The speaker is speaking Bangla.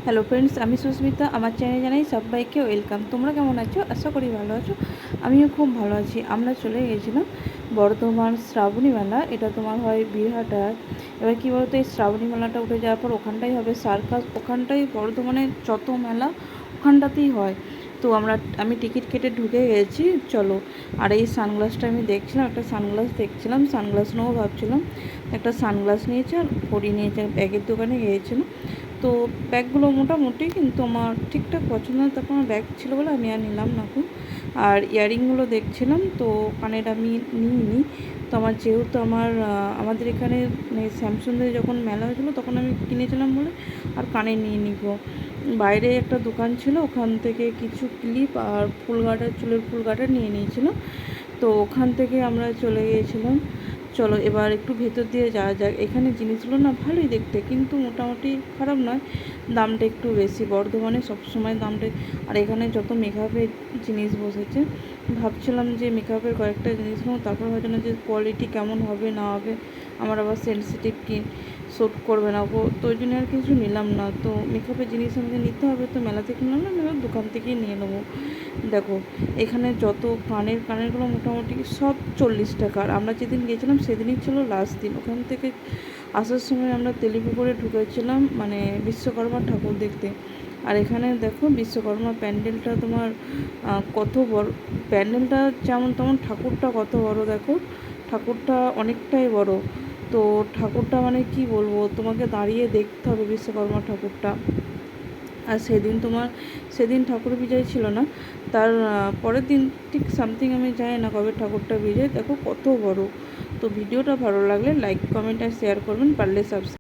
হ্যালো ফ্রেন্ডস, আমি সুস্মিতা। আমার চ্যানেলে জানাই সবাইকে ওয়েলকাম। তোমরা কেমন আছো? আশা করি ভালো আছো। আমিও খুব ভালো আছি। আমরা চলে গেছিলাম বর্ধমান শ্রাবণী মেলা। এটা তোমার হয় বীরহাটার। এবার কী বলতো, এই শ্রাবণী মেলাটা উঠে যাওয়ার পর ওখানটাই হবে সার্কাস। ওখানটাই বর্ধমানের যত মেলা ওখানটাতেই হয়। তো আমি টিকিট কেটে ঢুকে গেছি। চলো। আর এই সানগ্লাসটা আমি দেখছিলাম, একটা সানগ্লাস দেখছিলাম, সানগ্লাস নেবো ভাবছিলাম। একটা সানগ্লাস নিয়েছি আর ঘড়ি নিয়েছি। ব্যাগের দোকানে গিয়েছিলাম। তো ব্যাগগুলো মোটামুটি, কিন্তু আমার ঠিকঠাক পছন্দ না, তারপর আমার ব্যাগ ছিল বলে আমি আর নিলাম না খুব। আর ইয়াররিংগুলো দেখছিলাম, তো কানের আমি নিইনি। তো যেহেতু আমাদের এখানে মানে শ্যামসুন্দরে যখন মেলা হয়েছিলো তখন আমি কিনেছিলাম বলে আর কানে নিয়ে নিব। বাইরে একটা দোকান ছিল, ওখান থেকে কিছু ক্লিপ আর চুলের ফুল গার্ডার নিয়ে নিয়েছিল। তো ওখান থেকে আমরা চলে গিয়েছিলাম। চলো এবার একটু ভেতর দিয়ে যাওয়া যাক। এখানে জিনিসগুলো না ভালোই দেখতে, কিন্তু মোটামুটি খারাপ নয়। দামটা একটু বেশি, বর্ধমানে সবসময় দামটা। আর এখানে যত মেকআপের জিনিস বসেছে, ভাবছিলাম যে মেকআপের কয়েকটা জিনিস নেব, তারপর হয়তো না যে কোয়ালিটি কেমন হবে না হবে, আমার আবার সেন্সিটিভ কি শ্যুট করবে না গো, তো ওই জন্য আর কিছু নিলাম না। তো মেকআপের জিনিস আমাকে নিতে হবে, তো মেলা থেকে নিলাম না, এবার দোকান থেকেই নিয়ে নেবো। দেখো এখানে যত কানেরগুলো মোটামুটি সব 40 টাকা। আর আমরা যেদিন গিয়েছিলাম সেদিনই ছিল লাস্ট দিন। ওখান থেকে আসার সময় আমরা তেলিপি করে ঢুকেছিলাম মানে বিশ্বকর্মা ঠাকুর দেখতে। আর এখানে দেখো বিশ্বকর্মা প্যান্ডেলটা তোমার কত বড়। প্যান্ডেলটা যেমন তেমন ঠাকুরটা কত বড় দেখো। ঠাকুরটা অনেকটাই বড়। তো ঠাকুরটা মানে কি বলবো, তোমাকে দাঁড়িয়ে দেখতে হবে বিশ্বকর্মা ঠাকুরটা। আর সেদিন ঠাকুর বিজয় ছিল না, তার পরের দিন ঠিক সামথিং, আমি জানি না কবে ঠাকুরটা বিজয়। দেখো কত বড়। তো ভিডিওটা ভালো লাগলে লাইক কমেন্ট আর শেয়ার করবেন, পারলে সাবস্ক্রাইব।